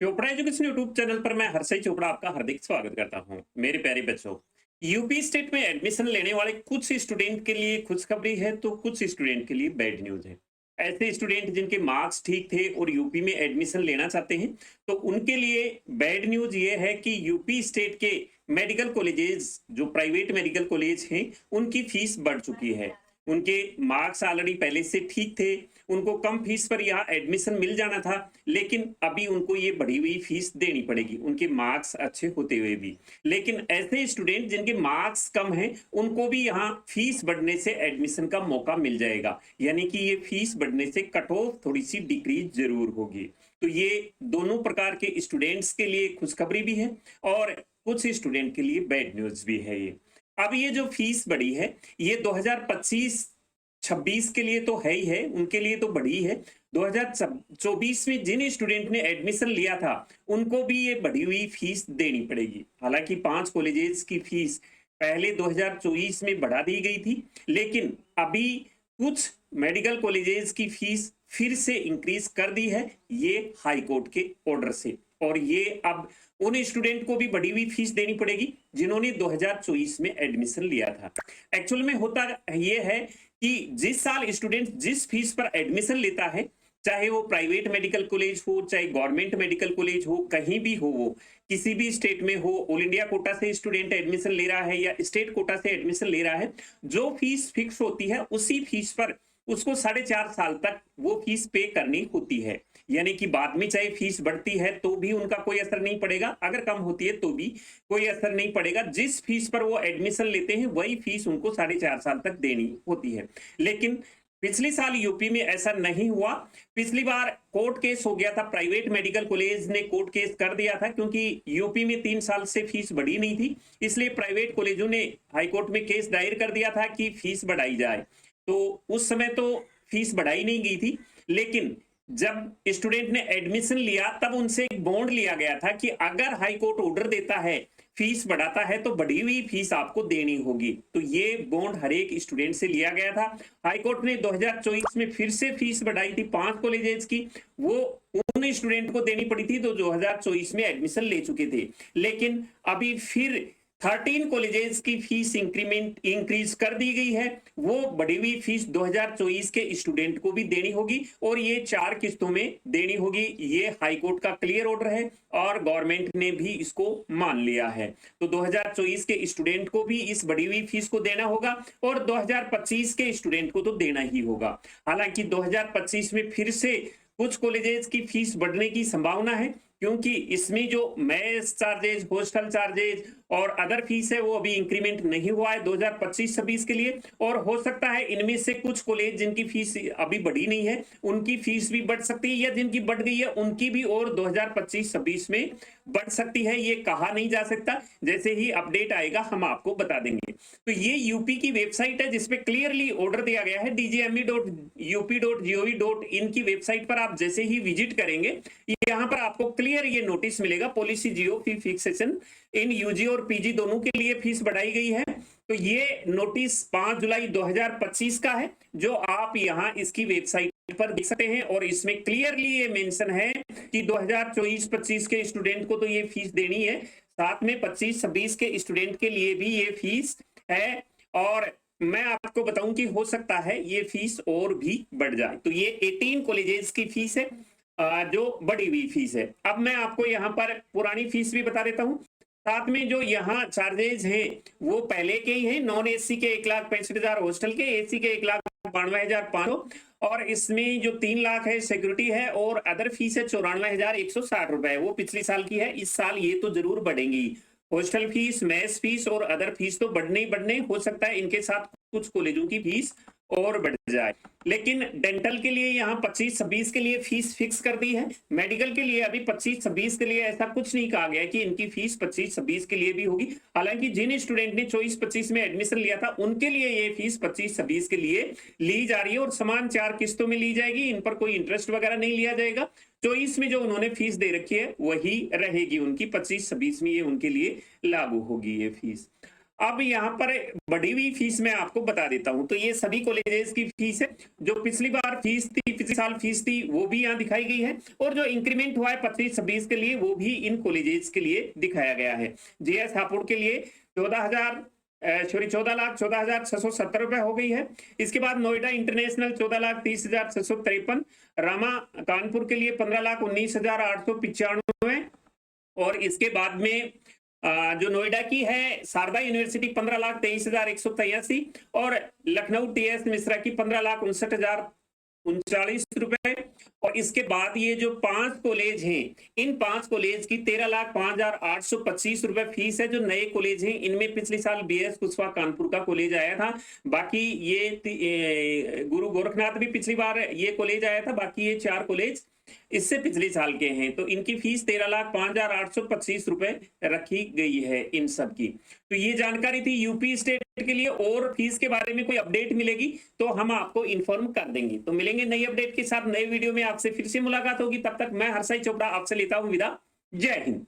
Chopra education YouTube channel पर मैं हर्षय चोपड़ा आपका हार्दिक स्वागत करता हूं। मेरे प्यारे बच्चों, यूपी स्टेट में एडमिशन लेने वाले कुछ स्टूडेंट के लिए खुशखबरी है तो कुछ स्टूडेंट के लिए बैड न्यूज है। ऐसे स्टूडेंट जिनके मार्क्स ठीक थे और यूपी में एडमिशन लेना चाहते हैं, तो उनके लिए बैड न्यूज ये है कि यूपी स्टेट के मेडिकल कॉलेजेस, जो प्राइवेट मेडिकल कॉलेज हैं, उनकी फीस बढ़ चुकी है। उनके मार्क्स ऑलरेडी पहले से ठीक थे, उनको कम फीस पर यहाँ एडमिशन मिल जाना था, लेकिन अभी उनको ये बढ़ी हुई फीस देनी पड़ेगी, उनके मार्क्स अच्छे होते हुए भी। लेकिन ऐसे स्टूडेंट जिनके मार्क्स कम हैं, उनको भी यहाँ फीस बढ़ने से एडमिशन का मौका मिल जाएगा, यानी कि ये फीस बढ़ने से कट ऑफ थोड़ी सी डिक्रीज जरूर होगी। तो ये दोनों प्रकार के स्टूडेंट्स के लिए खुशखबरी भी है और कुछ स्टूडेंट के लिए बैड न्यूज भी है ये। अब ये जो फीस बढ़ी है, ये 2025-26 के लिए तो है ही है, उनके लिए तो बढ़ी है। 2024 में जिन स्टूडेंट ने एडमिशन लिया था, उनको भी ये बढ़ी हुई फीस देनी पड़ेगी। हालांकि 5 कॉलेजेस की फीस पहले 2024 में बढ़ा दी गई थी, लेकिन अभी कुछ मेडिकल कॉलेजेस की फीस फिर से इंक्रीज कर दी है, ये हाई कोर्ट के ऑर्डर से। और ये अब उन स्टूडेंट को भी बढ़ी हुई फीस देनी पड़ेगी जिन्होंने 2024 में एडमिशन लिया था। एक्चुअल में होता ये है कि जिस साल स्टूडेंट जिस फीस पर एडमिशन लेता है, चाहे वो प्राइवेट मेडिकल कॉलेज हो, चाहे गवर्नमेंट मेडिकल कॉलेज हो, कहीं भी हो, वो किसी भी स्टेट में हो, ऑल इंडिया कोटा से स्टूडेंट एडमिशन ले रहा है या स्टेट कोटा से एडमिशन ले रहा है, जो फीस फिक्स होती है उसी फीस पर उसको 4.5 साल तक वो फीस पे करनी होती है। यानी कि बाद में चाहे फीस बढ़ती है तो भी उनका कोई असर नहीं पड़ेगा, अगर कम होती है तो भी कोई असर नहीं पड़ेगा। जिस फीस पर वो एडमिशन लेते हैं वही फीस उनको 4.5 साल तक देनी होती है। लेकिन पिछले साल यूपी में ऐसा नहीं हुआ। पिछली बार कोर्ट केस हो गया था, प्राइवेट मेडिकल कॉलेज ने कोर्ट केस कर दिया था, क्योंकि यूपी में 3 साल से फीस बढ़ी नहीं थी, इसलिए प्राइवेट कॉलेजों ने हाईकोर्ट में केस दायर कर दिया था कि फीस बढ़ाई जाए। तो उस समय तो फीस बढ़ाई नहीं गई थी, लेकिन जब स्टूडेंट ने एडमिशन लिया तब उनसे एक बॉन्ड लिया गया था कि अगर हाई कोर्ट ऑर्डर देता है, फीस बढ़ाता है, तो बढ़ी हुई फीस आपको देनी होगी। तो ये बॉन्ड हर एक स्टूडेंट से लिया गया था। हाई कोर्ट ने 2024 में फिर से फीस बढ़ाई थी 5 कॉलेजेस की, वो उन स्टूडेंट को देनी पड़ी थी तो 2024 में एडमिशन ले चुके थे। लेकिन अभी फिर 13 कॉलेजेस की फीस इंक्रीज कर दी गई है। वो बढ़ी हुई फीस 2024 के स्टूडेंट को भी देनी होगी और ये 4 किस्तों में देनी होगी। ये हाई कोर्ट का क्लियर ऑर्डर है और गवर्नमेंट ने भी इसको मान लिया है। तो 2024 के स्टूडेंट को भी इस बढ़ी हुई फीस को देना होगा और 2025 के स्टूडेंट को तो देना ही होगा। हालांकि 2025 में फिर से कुछ कॉलेजेस की फीस बढ़ने की संभावना है, क्योंकि इसमें जो मेस चार्जेज, हॉस्टल चार्जेज और अदर फीस है, वो अभी इंक्रीमेंट नहीं हुआ है 2025-26 के लिए। और हो सकता है इनमें से कुछ कॉलेज जिनकी फीस अभी बढ़ी नहीं है, उनकी फीस भी बढ़ सकती है, या जिनकी बढ़ गई है उनकी भी और 2025-26 में बढ़ सकती है। ये कहा नहीं जा सकता, जैसे ही अपडेट आएगा हम आपको बता देंगे। तो ये यूपी की वेबसाइट है जिसपे क्लियरली ऑर्डर दिया गया है। dgme.up.gov.in की वेबसाइट पर आप जैसे ही विजिट करेंगे, यहाँ पर आपको क्लियर ये नोटिस मिलेगा, पॉलिसी जियो फी फिक्सेशन इन यूजी और पीजी दोनों के लिए फीस बढ़ाई गई है। तो ये नोटिस 5 जुलाई 2025 का है, जो आप यहाँ इसकी वेबसाइट पर देख सकते हैं। और इसमें क्लियरली ये मेंशन है कि 2024-25 के स्टूडेंट को तो ये फीस देनी है, साथ में 25-26 के स्टूडेंट के लिए भी ये फीस है। और मैं आपको बताऊं कि हो सकता है ये फीस और भी बढ़ जाए। तो ये 18 कॉलेजेस की फीस है, जो बढ़ी हुई फीस है। अब मैं आपको यहाँ पर पुरानी फीस भी बता देता हूँ। साथ में जो यहाँ चार्जेज हैं वो पहले के ही हैं। नॉन एसी के 1,65,000, हॉस्टल के, एसी के 1,92,500, और इसमें जो 3 लाख है सिक्योरिटी है और अदर फीस है 94,160 रुपए, वो पिछले साल की है। इस साल ये तो जरूर बढ़ेंगी, हॉस्टल फीस, मेस फीस और अदर फीस तो बढ़ने ही बढ़ने। हो सकता है इनके साथ कुछ कॉलेजों की फीस और बढ़ जाए। लेकिन डेंटल के लिए यहाँ 25-26 के लिए फीस फिक्स कर दी है। मेडिकल के लिए अभी 25-26 के लिए ऐसा कुछ नहीं कहा गया कि इनकी फीस 25-26 के लिए भी होगी। हालांकि जिन स्टूडेंट ने 24-25 में एडमिशन लिया था, उनके लिए ये फीस 25-26 के लिए ली जा रही है और समान 4 किस्तों में ली जाएगी। इन पर कोई इंटरेस्ट वगैरह नहीं लिया जाएगा। 24 में जो उन्होंने फीस दे रखी है वही रहेगी उनकी, 25-26 में ये उनके लिए लागू होगी ये फीस। अब यहाँ पर बढ़ी हुई फीस मैं आपको बता देता हूं। तो ये सभी कॉलेजेस की फीस है। जो पिछली बार फीस थी, पिछले साल फीस थी, वो भी यहाँ दिखाई गई है, और जो इंक्रीमेंट हुआ है 25-26 के लिए, वो भी इन कॉलेजेस के लिए दिखाया गया है। जेएस हापुड़ के लिए 14,670 रुपए हो गई है। इसके बाद नोएडा इंटरनेशनल 14,30,653, रामा कानपुर के लिए 15,19,895, और इसके बाद में जो नोएडा की है शारदा यूनिवर्सिटी 15,23,183, और लखनऊ टीएस मिश्रा की 15,59,039 रुपए। और इसके बाद ये जो 5 कॉलेज हैं, इन 5 कॉलेज की 13,05,825 रुपए फीस है। जो नए कॉलेज हैं इनमें पिछले साल बीएस कुशवाहा कानपुर का कॉलेज आया था, बाकी ये गुरु गोरखनाथ भी पिछली बार ये कॉलेज आया था, बाकी ये 4 कॉलेज इससे पिछले साल के हैं। तो इनकी फीस 13,05,825 रुपए रखी गई है इन सब की। तो ये जानकारी थी यूपी स्टेट के लिए, और फीस के बारे में कोई अपडेट मिलेगी तो हम आपको इन्फॉर्म कर देंगे। तो मिलेंगे नई अपडेट के साथ नए वीडियो में, आपसे फिर से मुलाकात होगी। तब तक मैं हर्षाई चोपड़ा आपसे लेता हूं विदा। जय हिंद।